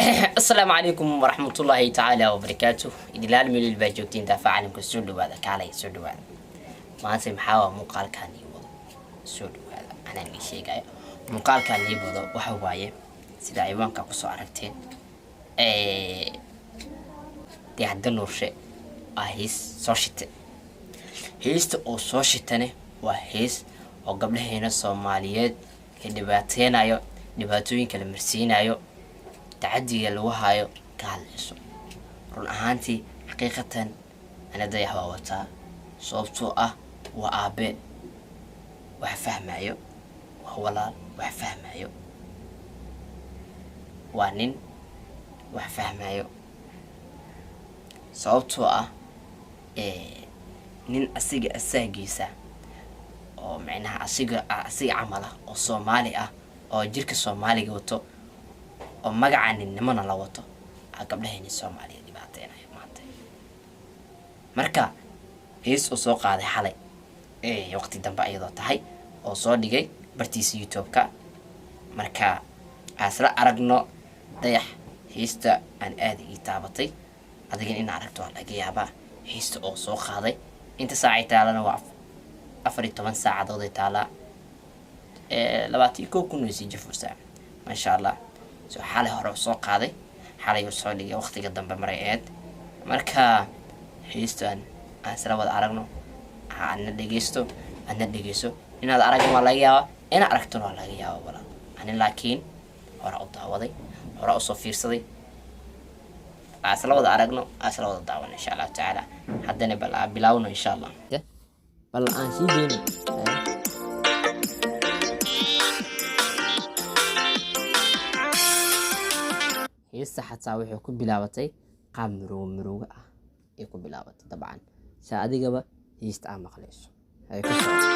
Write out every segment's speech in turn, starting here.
السلام عليكم ورحمة الله تعالى وبركاته. إدلال من الباجوتين دافع عن كسود هذا كالي سود هذا ما أنسى محاوى مقال كان يبغى سود هذا أنا اللي شيء جاي مقال كان يبغى وحوايه سيدا عيوان كقصة عرفتين دي عدلوا شيء هيس صوشت هيست أو صوشتني وهيس أو قبل هنا الصوماليات كدباتين أيو دباتوين كلمرسين أيو تعدي الوهايو قال إيشو رون أهانتي حقيقة أنا ضيح ووتا صوبتو وآبي وحفهم أيو وهولال وحفهم أيو وانين وحفهم أيو صوبتو نين أسيق أساقيسا oo macnaha asiga camal ah oo Soomaali ah oo jirka Soomaaliga wato oo magacaanimana la wato gabdhaheena Soomaaliya dhibaateynaya maanta marka hees oo soo qaaday xalay waqti dambe ayadoo tahay oo soo dhigay bartiisa YouTube-ka marka asla aragno dayax heesta aan aad ii taabatay adiga in aragto laga yaabaa heesta oo soo qaaday inta saacay taalana waa 14 ساعة تالا لباتي كون ويسيجي فرصة ما شاء الله سو حالة هرب سوق هذا حالة يوصل لي وقت قدام بمريات مركا هيستان أسرع وضع عرقنا أنا دقيستو إن هذا عرق ما لاقيه أنا عرقته ما لاقيه ولا أنا لكن هرب أوضح وضعي هرب أصفير صدي أسرع وضع عرقنا أسرع وضع دعونا إن شاء الله تعالى حدنا بلاونا إن شاء الله بل aan sii deeno heesta xataa wuxuu ku bilaabatay qaab muruga ah ee ku bilaabatay dabcan sa adigaba heesta aan maqlayso ay ku soo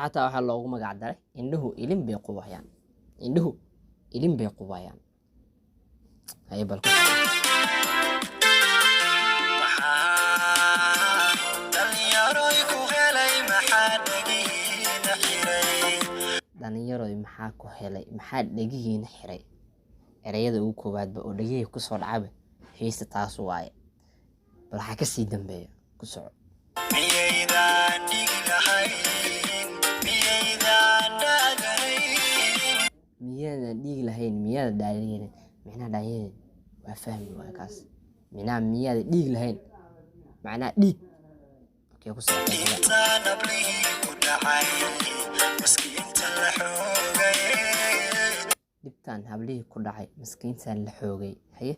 حتى waxa loogu magac daray indhuhu ilin bay qubayaan ay bal ku dhalinyaro maxaa ku helay maxaa dhagihiina xiray erayada ugu koobaadba oo dhagihiisa ku soo dhacay heesta taas waaye bal waxa ka sii dambeeya ku soco ميانا ديق لهين ميانا دايرين معناه دايرين وفهمي وكاس معناه ميانا ديق لهين معناه ديق اوكي بص دبتان هبليه كدعي مسكين سان لحوغي هي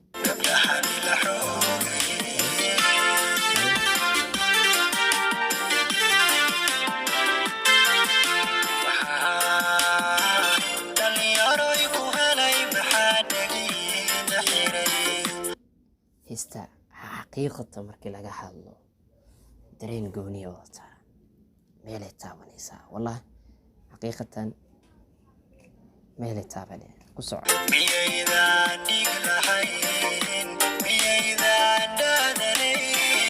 هستا حقيقة مركي لغا حالو درين قوني وطا ميلي تابانيسا والله حقيقة ميلي تاباني قصع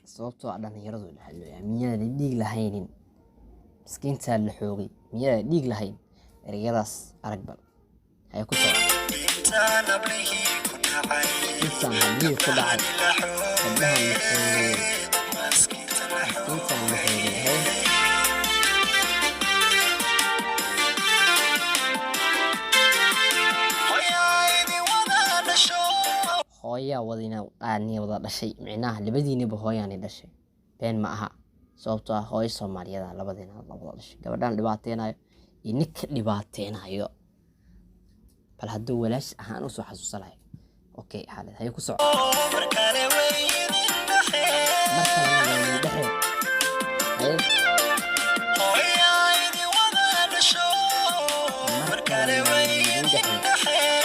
صوبتو عدان يردو لحلو يا ميانا ديق لهينين مسكين تال لحوغي ميانا ديق لهين رياضاس أرقبل هيا قصع إنسان هديه كدعي قبلها محوغي إنسان محوغي هويا ودينا آني وضع دشي معناها لبديني بهوياني دشي بين معها صوبتها هوي سوماليا لبدينا لبدا دشي قبردان لباتينا إنك لباتينا بل هدو ولاش أهان وسو حسوس لهي اوكي حالة هي كسر مركلة وين دحي هيا عيني وانا نشوف مركلة وين دحي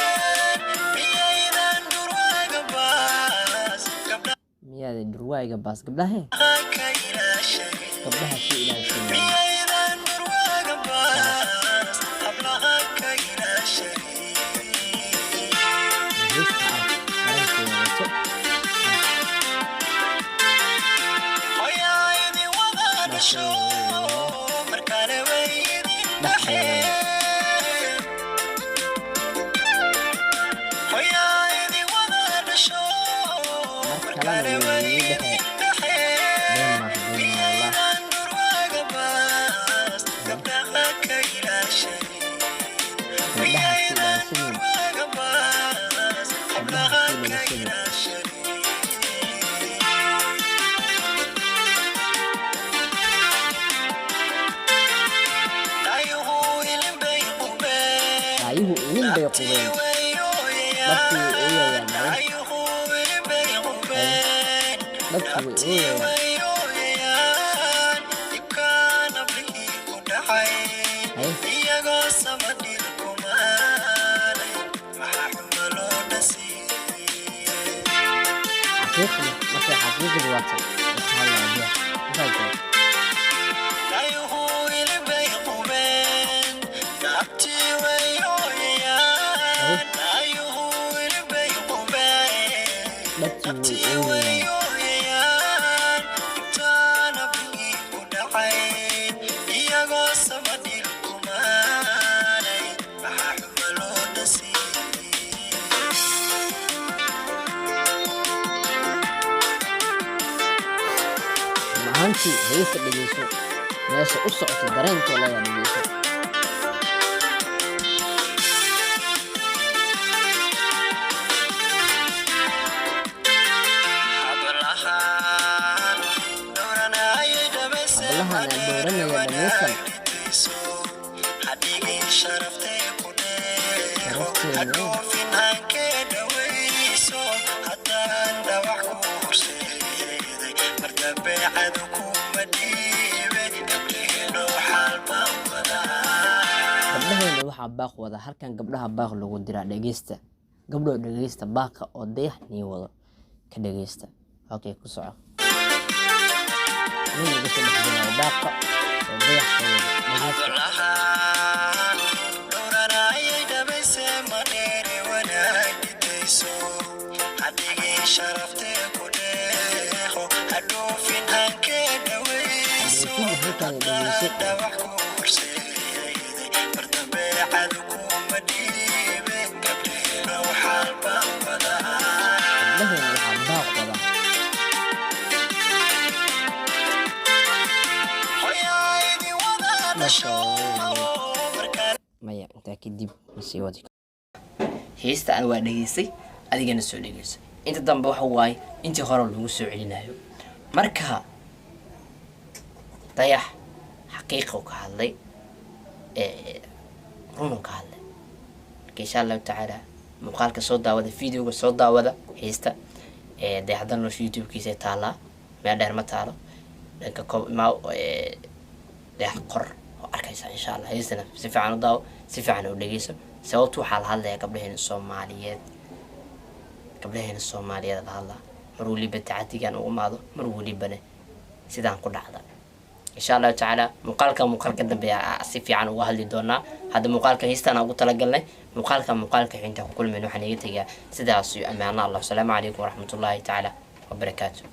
ميادة درواي قباس قبلها قبلها شيء لا شيء kalena way ii dhexe Denmark wallah ayuhu ilin bay qubeen dadku way ooyayaan حقيقي الوطن maanti heesta dhageyso meesha u socoto dareenkeeda ayaa dhageyso hablahan dooranaya dhameysan gabdhaheena waxaa baaq wada halkan gabdhaha baaq lagu diraa dhageysta gabdho dhageysta baaqa oo dayax nii wado ka dhageysta okay ku soco من يقصد الباقة وضيح maya intaa kadib masii wadi heesta aan waa dhageystay adigana soo dhageyso inta dambe waxa waaye intii hore lagu soo celinayo marka dayax xaqiiqo ka hadlay runu ka hadlay insha Allah taala muuqaalka soo daawada videoga soo daawada heesta dayaxdan YouTube-kiisa taala meel dheer ma taalo dhanka dayax qor arkaysa insha Allah heestana si fiican u daaw si fiican u dhageyso sababtu waxa la hadlayaa gabdhaheena Soomaaliyeed la hadlaa mar waliba tacadigan u imaado mar walibana sidaan ku dhacda insha Allah taala muuqaalka dambe si fiican uga hadli doonaa hada muuqaalka heestana ugu talagalnay muuqaalka inta ku kulmeen waxaan iga tagaa sidaas iyo amaana Allah. Assalaamu alaykum wa rahmatullahi taala wa barakaatuh.